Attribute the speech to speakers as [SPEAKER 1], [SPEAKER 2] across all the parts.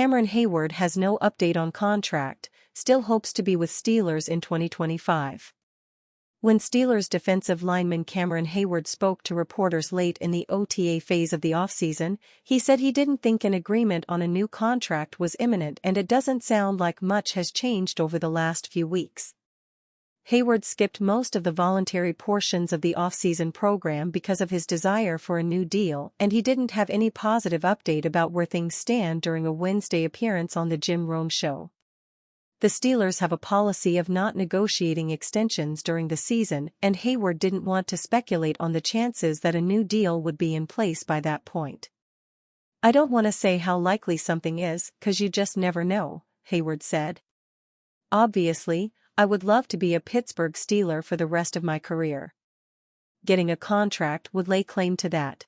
[SPEAKER 1] Cameron Heyward has no update on contract, still hopes to be with Steelers in 2025. When Steelers defensive lineman Cameron Heyward spoke to reporters late in the OTA phase of the offseason, he said he didn't think an agreement on a new contract was imminent, and it doesn't sound like much has changed over the last few weeks. Heyward skipped most of the voluntary portions of the offseason program because of his desire for a new deal, and he didn't have any positive update about where things stand during a Wednesday appearance on the Jim Rome Show. The Steelers have a policy of not negotiating extensions during the season, and Heyward didn't want to speculate on the chances that a new deal would be in place by that point. "I don't want to say how likely something is, 'cause you just never know," Heyward said. "Obviously, I would love to be a Pittsburgh Steeler for the rest of my career. Getting a contract would lay claim to that.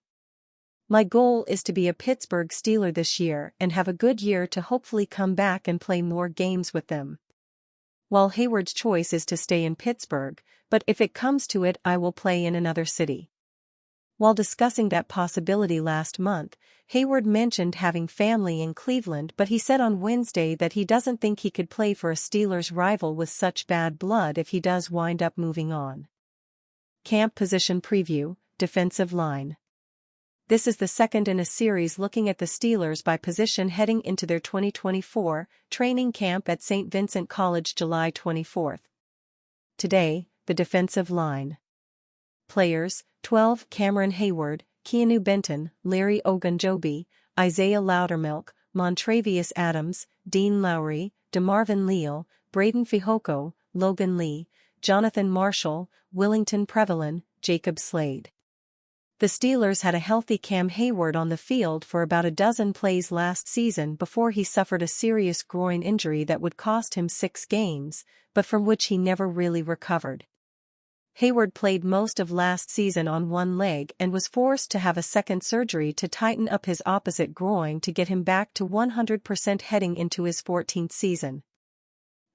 [SPEAKER 1] My goal is to be a Pittsburgh Steeler this year and have a good year to hopefully come back and play more games with them." While Heyward's choice is to stay in Pittsburgh, but if it comes to it, I will play in another city. While discussing that possibility last month, Heyward mentioned having family in Cleveland, but he said on Wednesday that he doesn't think he could play for a Steelers rival with such bad blood if he does wind up moving on. Camp position preview, defensive line. This is the second in a series looking at the Steelers by position heading into their 2024 training camp at St. Vincent College July 24. Today, the defensive line. Players: 12 Cameron Heyward, Keanu Benton, Larry Ogunjobi, Isaiah Loudermilk, Montravius Adams, Dean Lowry, DeMarvin Leal, Braden Fehoko, Logan Lee, Jonathan Marshall, Willington Prevalin, Jacob Slade. The Steelers had a healthy Cam Heyward on the field for about a dozen plays last season before he suffered a serious groin injury that would cost him 6 games, but from which he never really recovered. Heyward played most of last season on one leg and was forced to have a second surgery to tighten up his opposite groin to get him back to 100% heading into his 14th season.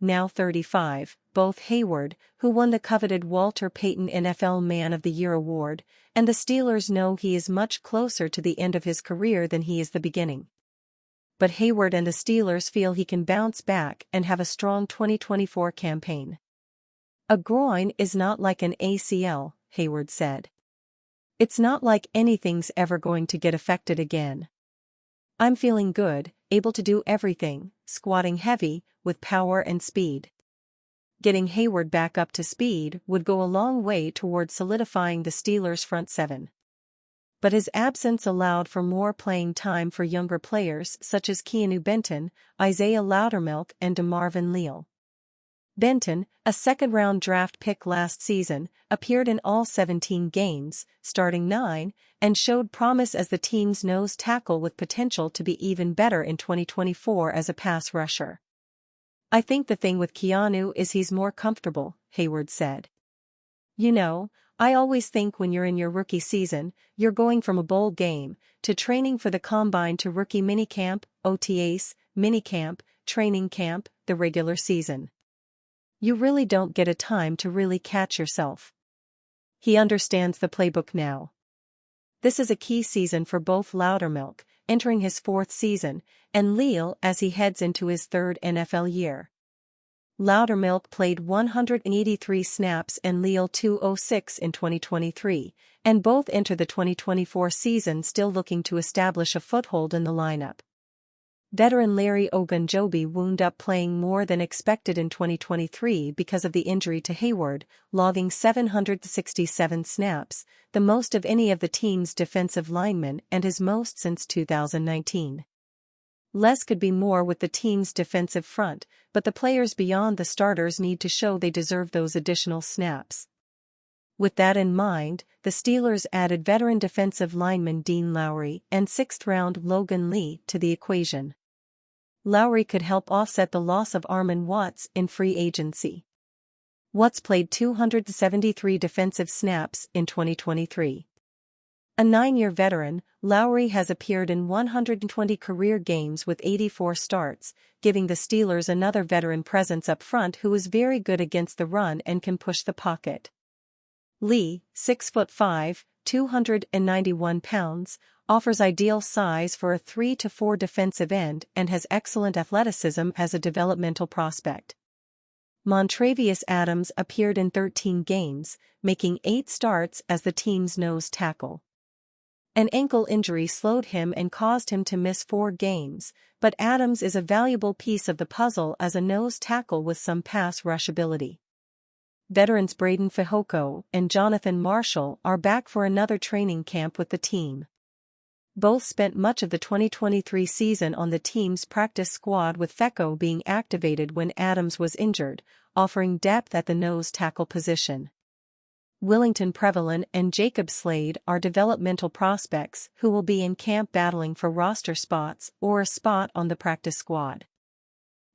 [SPEAKER 1] Now 35, both Heyward, who won the coveted Walter Payton NFL Man of the Year award, and the Steelers know he is much closer to the end of his career than he is the beginning. But Heyward and the Steelers feel he can bounce back and have a strong 2024 campaign. "A groin is not like an ACL," Heyward said. "It's not like anything's ever going to get affected again. I'm feeling good, able to do everything, squatting heavy, with power and speed." Getting Heyward back up to speed would go a long way toward solidifying the Steelers' front seven. But his absence allowed for more playing time for younger players such as Keanu Benton, Isaiah Loudermilk, and DeMarvin Leal. Benton, a second-round draft pick last season, appeared in all 17 games, starting 9, and showed promise as the team's nose tackle with potential to be even better in 2024 as a pass rusher. "I think the thing with Keanu is he's more comfortable," Heyward said. "You know, I always think when you're in your rookie season, you're going from a bowl game, to training for the combine to rookie minicamp, OTAs, minicamp, training camp, the regular season. You really don't get a time to really catch yourself." He understands the playbook now. This is a key season for both Loudermilk, entering his 4th season, and Leal as he heads into his 3rd NFL year. Loudermilk played 183 snaps and Leal 206 in 2023, and both enter the 2024 season still looking to establish a foothold in the lineup. Veteran Larry Ogunjobi wound up playing more than expected in 2023 because of the injury to Heyward, logging 767 snaps, the most of any of the team's defensive linemen and his most since 2019. Less could be more with the team's defensive front, but the players beyond the starters need to show they deserve those additional snaps. With that in mind, the Steelers added veteran defensive lineman Dean Lowry and 6th-round Logan Lee to the equation. Lowry could help offset the loss of Armon Watts in free agency. Watts played 273 defensive snaps in 2023. A 9-year veteran, Lowry has appeared in 120 career games with 84 starts, giving the Steelers another veteran presence up front who is very good against the run and can push the pocket. Lee, 6'5", 291 pounds, offers ideal size for a 3 to 4 defensive end and has excellent athleticism as a developmental prospect. Montravius Adams appeared in 13 games, making 8 starts as the team's nose tackle. An ankle injury slowed him and caused him to miss 4 games, but Adams is a valuable piece of the puzzle as a nose tackle with some pass rush ability. Veterans Braden Fehoko and Jonathan Marshall are back for another training camp with the team. Both spent much of the 2023 season on the team's practice squad, with Fehoko being activated when Adams was injured, offering depth at the nose tackle position. Willington Prevalin and Jacob Slade are developmental prospects who will be in camp battling for roster spots or a spot on the practice squad.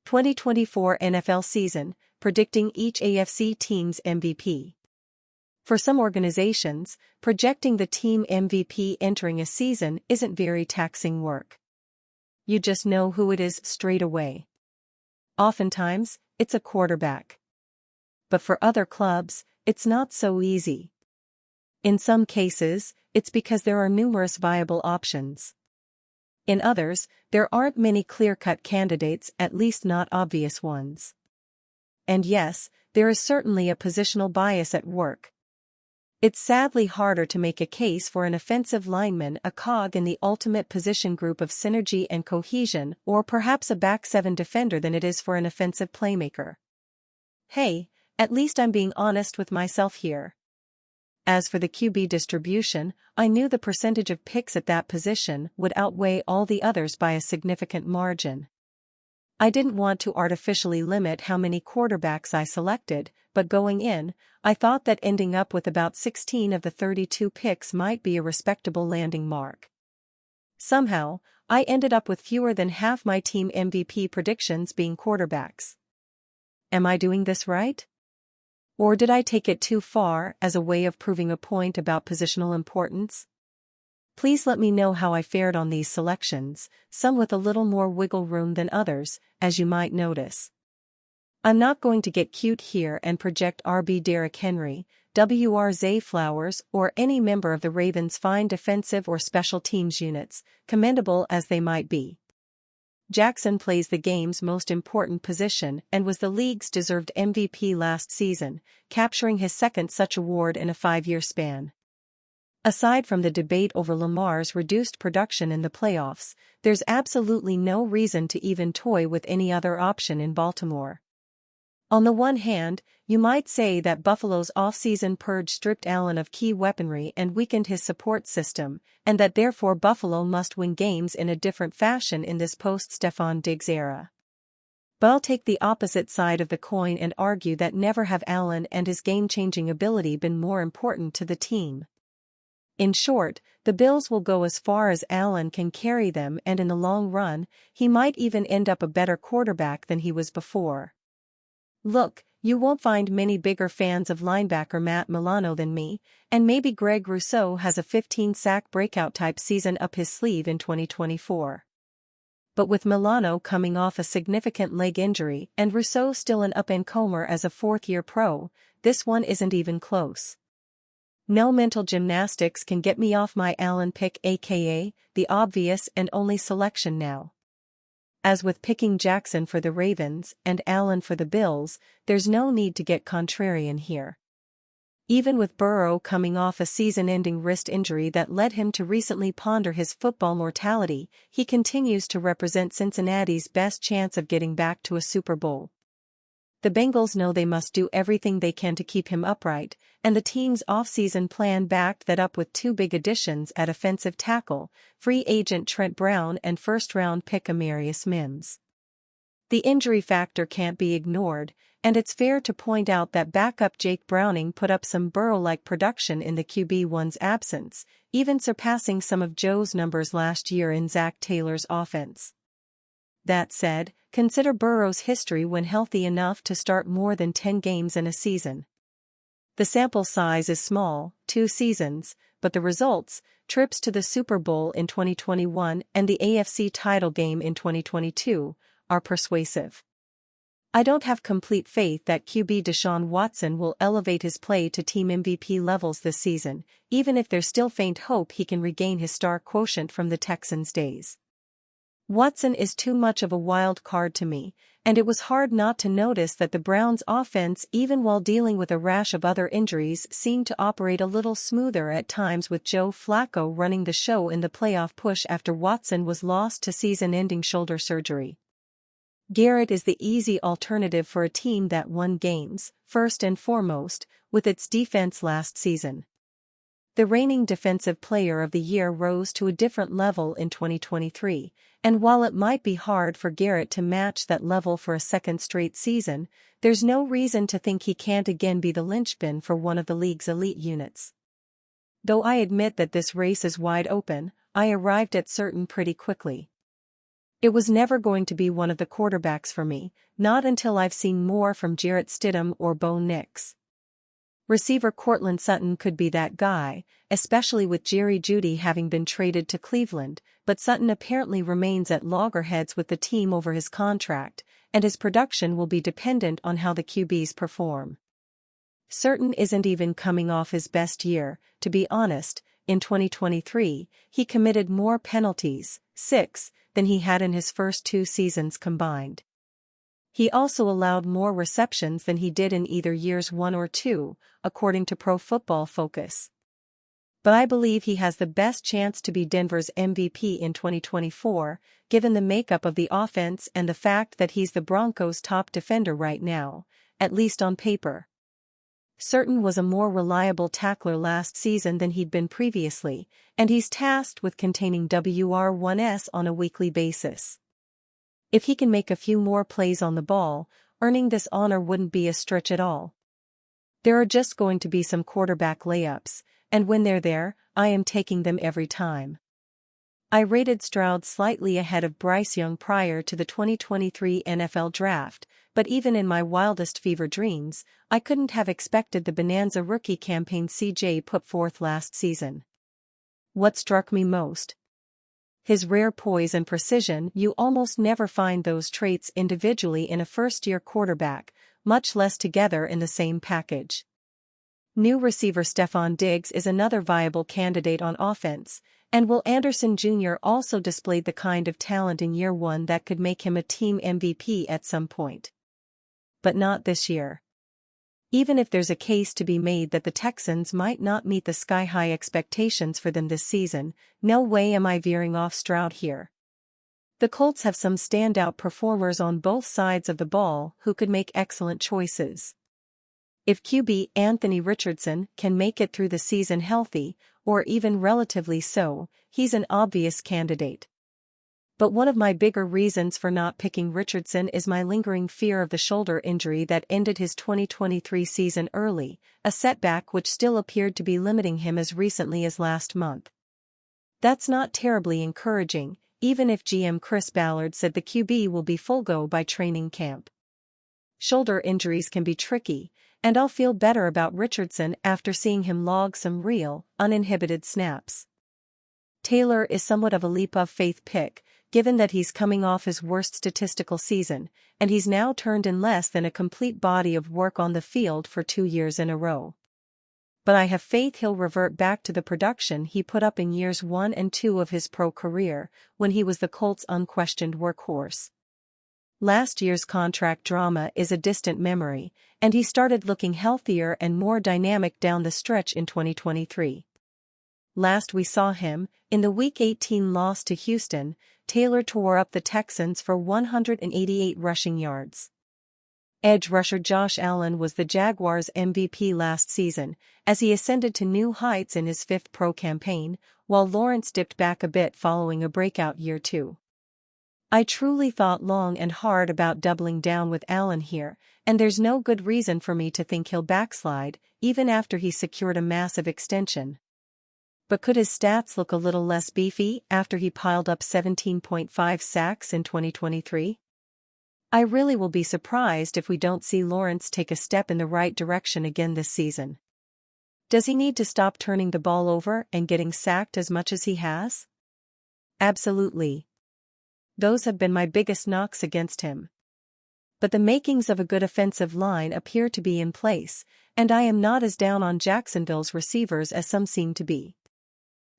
[SPEAKER 1] 2024 NFL season, predicting each AFC team's MVP. For some organizations, projecting the team MVP entering a season isn't very taxing work. You just know who it is straight away. Oftentimes, it's a quarterback. But for other clubs, it's not so easy. In some cases, it's because there are numerous viable options. In others, there aren't many clear-cut candidates, at least not obvious ones. And yes, there is certainly a positional bias at work. It's sadly harder to make a case for an offensive lineman, a cog in the ultimate position group of synergy and cohesion, or perhaps a back seven defender, than it is for an offensive playmaker. Hey, at least I'm being honest with myself here. As for the QB distribution, I knew the percentage of picks at that position would outweigh all the others by a significant margin. I didn't want to artificially limit how many quarterbacks I selected, but going in, I thought that ending up with about 16 of the 32 picks might be a respectable landing mark. Somehow, I ended up with fewer than half my team MVP predictions being quarterbacks. Am I doing this right? Or did I take it too far as a way of proving a point about positional importance? Please let me know how I fared on these selections, some with a little more wiggle room than others, as you might notice. I'm not going to get cute here and project RB Derrick Henry, WR Zay Flowers, or any member of the Ravens' fine defensive or special teams units, commendable as they might be. Jackson plays the game's most important position and was the league's deserved MVP last season, capturing his second such award in a 5-year span. Aside from the debate over Lamar's reduced production in the playoffs, there's absolutely no reason to even toy with any other option in Baltimore. On the one hand, you might say that Buffalo's offseason purge stripped Allen of key weaponry and weakened his support system, and that therefore Buffalo must win games in a different fashion in this post-Stephon Diggs era. But I'll take the opposite side of the coin and argue that never have Allen and his game-changing ability been more important to the team. In short, the Bills will go as far as Allen can carry them, and in the long run, he might even end up a better quarterback than he was before. Look, you won't find many bigger fans of linebacker Matt Milano than me, and maybe Greg Rousseau has a 15-sack breakout-type season up his sleeve in 2024. But with Milano coming off a significant leg injury and Rousseau still an up-and-comer as a fourth-year pro, this one isn't even close. No mental gymnastics can get me off my Allen pick, aka the obvious and only selection now. As with picking Jackson for the Ravens and Allen for the Bills, there's no need to get contrarian here. Even with Burrow coming off a season-ending wrist injury that led him to recently ponder his football mortality, he continues to represent Cincinnati's best chance of getting back to a Super Bowl. The Bengals know they must do everything they can to keep him upright, and the team's offseason plan backed that up with 2 big additions at offensive tackle, free agent Trent Brown and first-round pick Amarius Mims. The injury factor can't be ignored, and it's fair to point out that backup Jake Browning put up some Burrow-like production in the QB1's absence, even surpassing some of Joe's numbers last year in Zach Taylor's offense. That said, consider Burrow's history when healthy enough to start more than 10 games in a season. The sample size is small, 2 seasons, but the results, trips to the Super Bowl in 2021 and the AFC title game in 2022, are persuasive. I don't have complete faith that QB Deshaun Watson will elevate his play to team MVP levels this season, even if there's still faint hope he can regain his star quotient from the Texans' days. Watson is too much of a wild card to me, and it was hard not to notice that the Browns' offense, even while dealing with a rash of other injuries, seemed to operate a little smoother at times, with Joe Flacco running the show in the playoff push after Watson was lost to season-ending shoulder surgery. Garrett is the easy alternative for a team that won games, first and foremost, with its defense last season. The reigning Defensive Player of the Year rose to a different level in 2023, and while it might be hard for Garrett to match that level for a second straight season, there's no reason to think he can't again be the linchpin for one of the league's elite units. Though I admit that this race is wide open, I arrived at certain pretty quickly. It was never going to be one of the quarterbacks for me, not until I've seen more from Jarrett Stidham or Bo Nix. Receiver Courtland Sutton could be that guy, especially with Jerry Jeudy having been traded to Cleveland, but Sutton apparently remains at loggerheads with the team over his contract, and his production will be dependent on how the QBs perform. Sutton isn't even coming off his best year, to be honest. In 2023, he committed more penalties, 6, than he had in his first 2 seasons combined. He also allowed more receptions than he did in either years 1 or 2, according to Pro Football Focus. But I believe he has the best chance to be Denver's MVP in 2024, given the makeup of the offense and the fact that he's the Broncos' top defender right now, at least on paper. Sutton was a more reliable tackler last season than he'd been previously, and he's tasked with containing WR1s on a weekly basis. If he can make a few more plays on the ball, earning this honor wouldn't be a stretch at all. There are just going to be some quarterback layups, and when they're there, I am taking them every time. I rated Stroud slightly ahead of Bryce Young prior to the 2023 NFL Draft, but even in my wildest fever dreams, I couldn't have expected the bonanza rookie campaign CJ put forth last season. What struck me most? His rare poise and precision. You almost never find those traits individually in a first-year quarterback, much less together in the same package. New receiver Stefon Diggs is another viable candidate on offense, and Will Anderson Jr. also displayed the kind of talent in year 1 that could make him a team MVP at some point. But not this year. Even if there's a case to be made that the Texans might not meet the sky-high expectations for them this season, no way am I veering off Stroud here. The Colts have some standout performers on both sides of the ball who could make excellent choices. If QB Anthony Richardson can make it through the season healthy, or even relatively so, he's an obvious candidate. But one of my bigger reasons for not picking Richardson is my lingering fear of the shoulder injury that ended his 2023 season early, a setback which still appeared to be limiting him as recently as last month. That's not terribly encouraging, even if GM Chris Ballard said the QB will be full go by training camp. Shoulder injuries can be tricky, and I'll feel better about Richardson after seeing him log some real, uninhibited snaps. Taylor is somewhat of a leap of faith pick, given that he's coming off his worst statistical season, and he's now turned in less than a complete body of work on the field for 2 years in a row. But I have faith he'll revert back to the production he put up in years 1 and 2 of his pro career, when he was the Colts' unquestioned workhorse. Last year's contract drama is a distant memory, and he started looking healthier and more dynamic down the stretch in 2023. Last we saw him, in the Week 18 loss to Houston, Taylor tore up the Texans for 188 rushing yards. Edge rusher Josh Allen was the Jaguars' MVP last season, as he ascended to new heights in his 5th pro campaign, while Lawrence dipped back a bit following a breakout year 2. I truly thought long and hard about doubling down with Allen here, and there's no good reason for me to think he'll backslide, even after he secured a massive extension. But could his stats look a little less beefy after he piled up 17.5 sacks in 2023? I really will be surprised if we don't see Lawrence take a step in the right direction again this season. Does he need to stop turning the ball over and getting sacked as much as he has? Absolutely. Those have been my biggest knocks against him. but the makings of a good offensive line appear to be in place, and I am not as down on Jacksonville's receivers as some seem to be.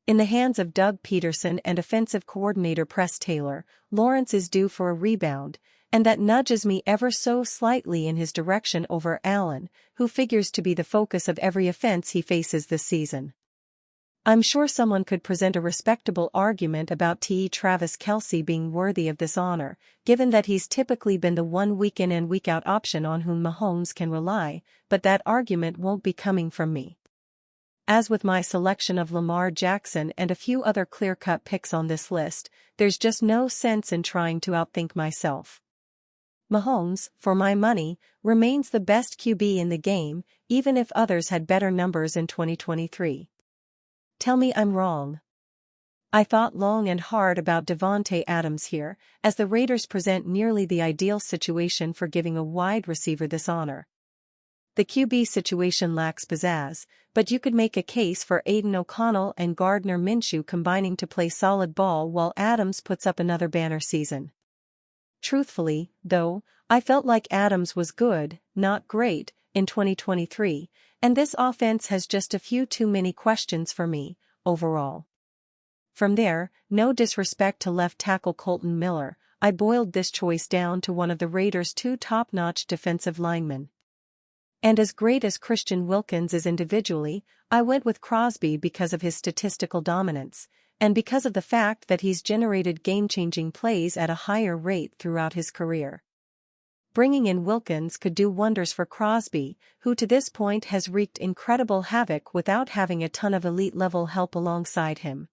[SPEAKER 1] In the hands of Doug Peterson and offensive coordinator Press Taylor, Lawrence is due for a rebound, and that nudges me ever so slightly in his direction over Allen, who figures to be the focus of every offense he faces this season. I'm sure someone could present a respectable argument about Travis Kelce being worthy of this honor, given that he's typically been the one week-in and week-out option on whom Mahomes can rely, but that argument won't be coming from me. As with my selection of Lamar Jackson and a few other clear-cut picks on this list, there's just no sense in trying to outthink myself. Mahomes, for my money, remains the best QB in the game, even if others had better numbers in 2023. Tell me I'm wrong. I thought long and hard about Davante Adams here, as the Raiders present nearly the ideal situation for giving a wide receiver this honor. The QB situation lacks pizzazz, but you could make a case for Aiden O'Connell and Gardner Minshew combining to play solid ball while Adams puts up another banner season. Truthfully, though, I felt like Adams was good, not great, in 2023, and this offense has just a few too many questions for me, overall. From there, no disrespect to left tackle Colton Miller, I boiled this choice down to one of the Raiders' two top-notch defensive linemen. And as great as Christian Wilkins is individually, I went with Crosby because of his statistical dominance, and because of the fact that he's generated game-changing plays at a higher rate throughout his career. Bringing in Wilkins could do wonders for Crosby, who to this point has wreaked incredible havoc without having a ton of elite-level help alongside him.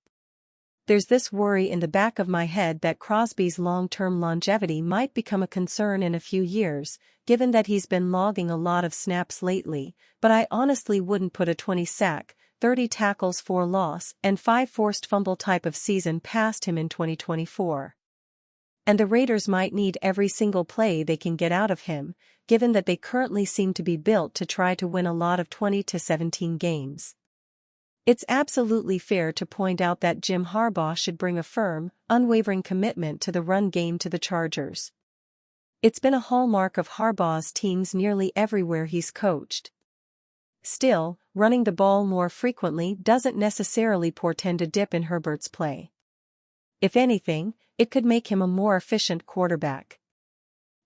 [SPEAKER 1] There's this worry in the back of my head that Crosby's long-term longevity might become a concern in a few years, given that he's been logging a lot of snaps lately, but I honestly wouldn't put a 20-sack, 30 tackles for loss and 5 forced fumble type of season past him in 2024. And the Raiders might need every single play they can get out of him, given that they currently seem to be built to try to win a lot of 20-17 games. It's absolutely fair to point out that Jim Harbaugh should bring a firm, unwavering commitment to the run game to the Chargers. It's been a hallmark of Harbaugh's teams nearly everywhere he's coached. Still, running the ball more frequently doesn't necessarily portend a dip in Herbert's play. If anything, it could make him a more efficient quarterback.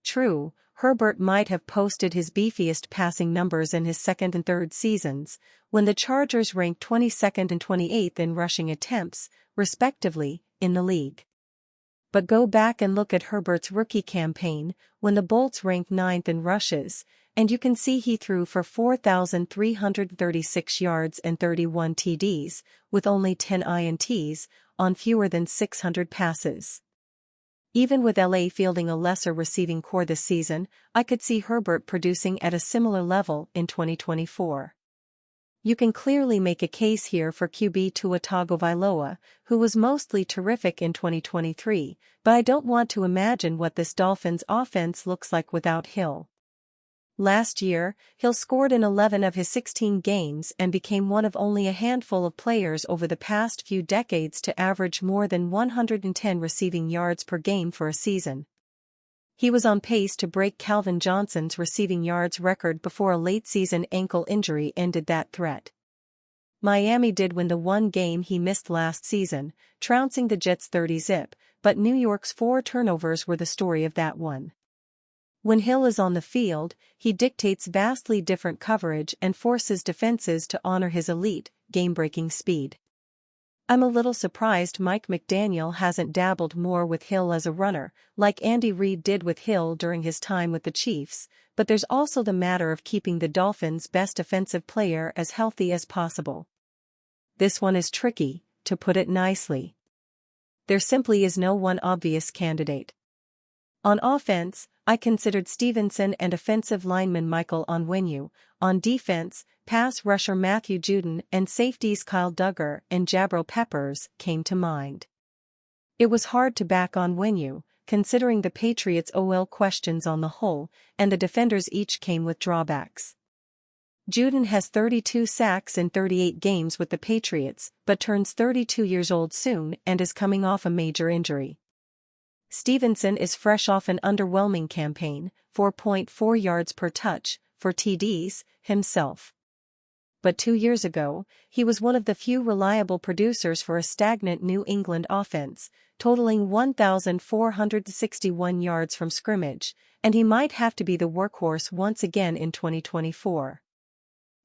[SPEAKER 1] True, Herbert might have posted his beefiest passing numbers in his second and third seasons, when the Chargers ranked 22nd and 28th in rushing attempts, respectively, in the league. But go back and look at Herbert's rookie campaign, when the Bolts ranked 9th in rushes, and you can see he threw for 4,336 yards and 31 TDs, with only 10 INTs, on fewer than 600 passes. Even with LA fielding a lesser receiving core this season, I could see Herbert producing at a similar level in 2024. You can clearly make a case here for QB Tua Tagovailoa, who was mostly terrific in 2023, but I don't want to imagine what this Dolphins offense looks like without Hill. Last year, Hill scored in 11 of his 16 games and became one of only a handful of players over the past few decades to average more than 110 receiving yards per game for a season. He was on pace to break Calvin Johnson's receiving yards record before a late-season ankle injury ended that threat. Miami did win the one game he missed last season, trouncing the Jets 30-zip, but New York's 4 turnovers were the story of that one. When Hill is on the field, he dictates vastly different coverage and forces defenses to honor his elite, game-breaking speed. I'm a little surprised Mike McDaniel hasn't dabbled more with Hill as a runner, like Andy Reid did with Hill during his time with the Chiefs, but there's also the matter of keeping the Dolphins' best offensive player as healthy as possible. This one is tricky, to put it nicely. There simply is no one obvious candidate. On offense, I considered Stevenson and offensive lineman Michael Onwenu. On defense, pass rusher Matthew Judon and safeties Kyle Duggar and Jabril Peppers came to mind. It was hard to back Onwenu, considering the Patriots' OL questions on the whole, and the defenders each came with drawbacks. Judon has 32 sacks in 38 games with the Patriots, but turns 32 years old soon and is coming off a major injury. Stevenson is fresh off an underwhelming campaign, 4.4 yards per touch, for TDs, himself. But 2 years ago, he was one of the few reliable producers for a stagnant New England offense, totaling 1,461 yards from scrimmage, and he might have to be the workhorse once again in 2024.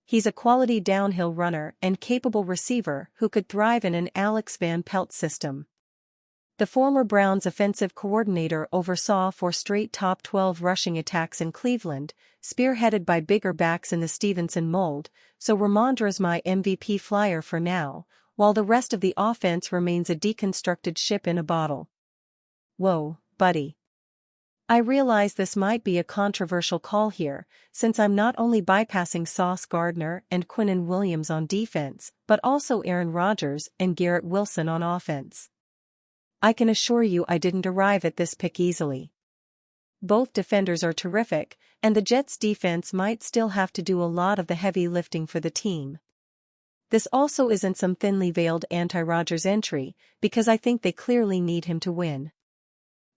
[SPEAKER 1] He's a quality downhill runner and capable receiver who could thrive in an Alex Van Pelt system. The former Browns offensive coordinator oversaw 4 straight top 12 rushing attacks in Cleveland, spearheaded by bigger backs in the Stevenson mold, so Ramondra's my MVP flyer for now, while the rest of the offense remains a deconstructed ship in a bottle. Whoa, buddy. I realize this might be a controversial call here, since I'm not only bypassing Sauce Gardner and Quinnen Williams on defense, but also Aaron Rodgers and Garrett Wilson on offense. I can assure you I didn't arrive at this pick easily. Both defenders are terrific, and the Jets' defense might still have to do a lot of the heavy lifting for the team. This also isn't some thinly veiled anti-Rodgers entry, because I think they clearly need him to win.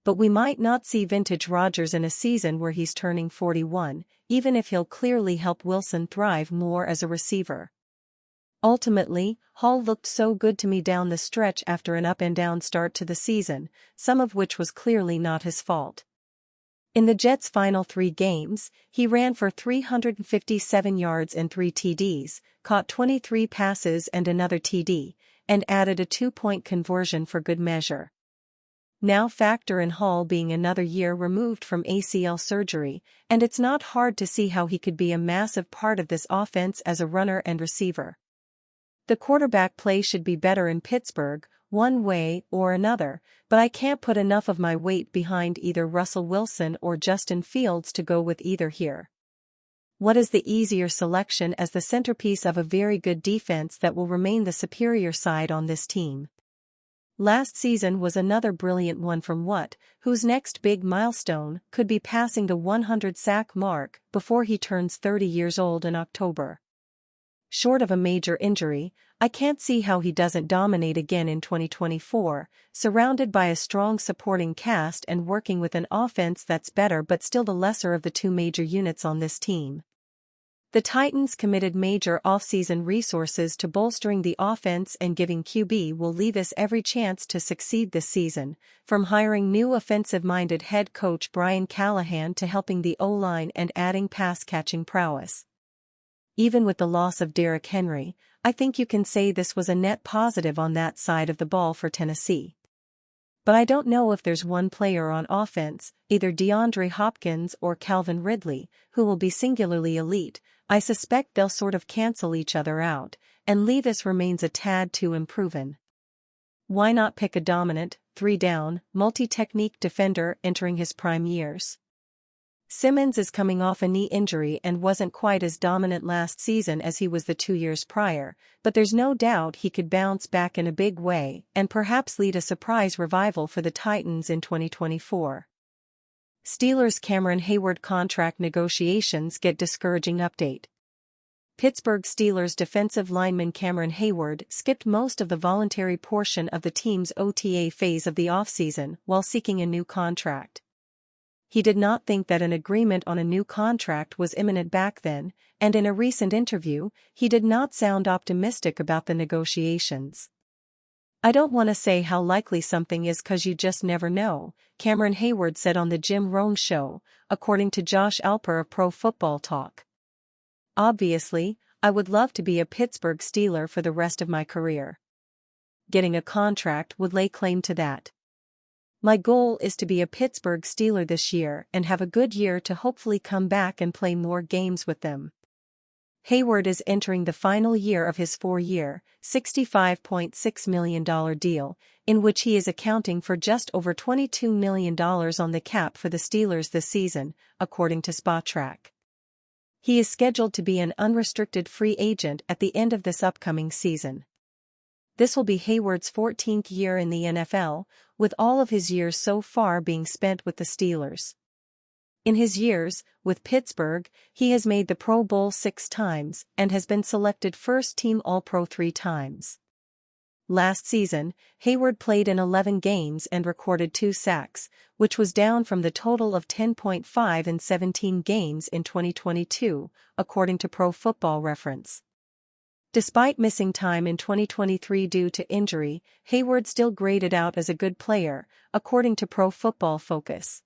[SPEAKER 1] But we might not see vintage Rodgers in a season where he's turning 41, even if he'll clearly help Wilson thrive more as a receiver. Ultimately, Hall looked so good to me down the stretch after an up-and-down start to the season, some of which was clearly not his fault. In the Jets' final 3 games, he ran for 357 yards and 3 TDs, caught 23 passes and another TD, and added a 2-point conversion for good measure. Now factor in Hall being another year removed from ACL surgery, and it's not hard to see how he could be a massive part of this offense as a runner and receiver. The quarterback play should be better in Pittsburgh, one way or another, but I can't put enough of my weight behind either Russell Wilson or Justin Fields to go with either here. What is the easier selection as the centerpiece of a very good defense that will remain the superior side on this team? Last season was another brilliant one from Watt, whose next big milestone could be passing the 100-sack mark before he turns 30 years old in October. Short of a major injury, I can't see how he doesn't dominate again in 2024, surrounded by a strong supporting cast and working with an offense that's better but still the lesser of the 2 major units on this team. The Titans committed major offseason resources to bolstering the offense, and giving QB will leave us every chance to succeed this season, from hiring new offensive-minded head coach Brian Callahan to helping the O-line and adding pass-catching prowess. Even with the loss of Derrick Henry, I think you can say this was a net positive on that side of the ball for Tennessee. But I don't know if there's one player on offense, either DeAndre Hopkins or Calvin Ridley, who will be singularly elite. I suspect they'll sort of cancel each other out, and Levis remains a tad too unproven. Why not pick a dominant, 3-down, multi-technique defender entering his prime years? Simmons is coming off a knee injury and wasn't quite as dominant last season as he was the 2 years prior, but there's no doubt he could bounce back in a big way and perhaps lead a surprise revival for the Titans in 2024. Steelers' Cameron Heyward contract negotiations get discouraging update. Pittsburgh Steelers defensive lineman Cameron Heyward skipped most of the voluntary portion of the team's OTA phase of the offseason while seeking a new contract. He did not think that an agreement on a new contract was imminent back then, and in a recent interview, he did not sound optimistic about the negotiations. "I don't want to say how likely something is 'cause you just never know," Cameron Heyward said on the Jim Rome Show, according to Josh Alper of Pro Football Talk. "Obviously, I would love to be a Pittsburgh Steeler for the rest of my career. Getting a contract would lay claim to that. My goal is to be a Pittsburgh Steeler this year and have a good year to hopefully come back and play more games with them." Heyward is entering the final year of his 4-year, $65.6 million deal, in which he is accounting for just over $22 million on the cap for the Steelers this season, according to Spotrac. He is scheduled to be an unrestricted free agent at the end of this upcoming season. This will be Heyward's 14th year in the NFL, with all of his years so far being spent with the Steelers. In his years with Pittsburgh, he has made the Pro Bowl 6 times and has been selected first-team All-Pro 3 times. Last season, Heyward played in 11 games and recorded 2 sacks, which was down from the total of 10.5 in 17 games in 2022, according to Pro Football Reference. Despite missing time in 2023 due to injury, Heyward still graded out as a good player, according to Pro Football Focus.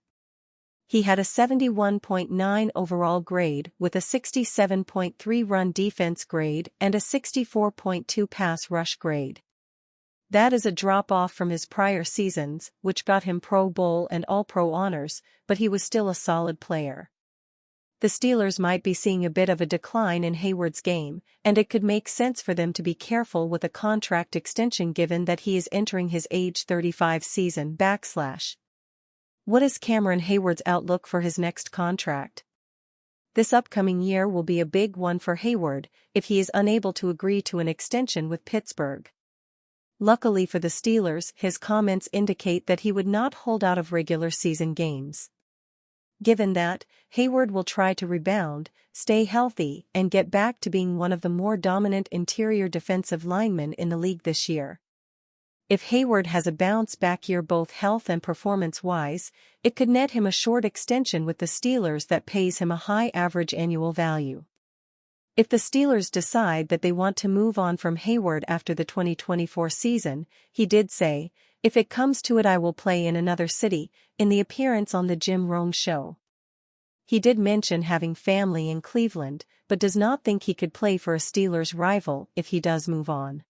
[SPEAKER 1] He had a 71.9 overall grade with a 67.3 run defense grade and a 64.2 pass rush grade. That is a drop-off from his prior seasons, which got him Pro Bowl and All-Pro honors, but he was still a solid player. The Steelers might be seeing a bit of a decline in Heyward's game, and it could make sense for them to be careful with a contract extension given that he is entering his age 35 season. What is Cameron Heyward's outlook for his next contract? This upcoming year will be a big one for Heyward if he is unable to agree to an extension with Pittsburgh. Luckily for the Steelers, his comments indicate that he would not hold out of regular season games. Given that, Heyward will try to rebound, stay healthy, and get back to being one of the more dominant interior defensive linemen in the league this year. If Heyward has a bounce-back year both health and performance-wise, it could net him a short extension with the Steelers that pays him a high average annual value. If the Steelers decide that they want to move on from Heyward after the 2024 season, he did say, "If it comes to it I will play in another city," in the appearance on the Jim Rome Show. He did mention having family in Cleveland, but does not think he could play for a Steelers rival if he does move on.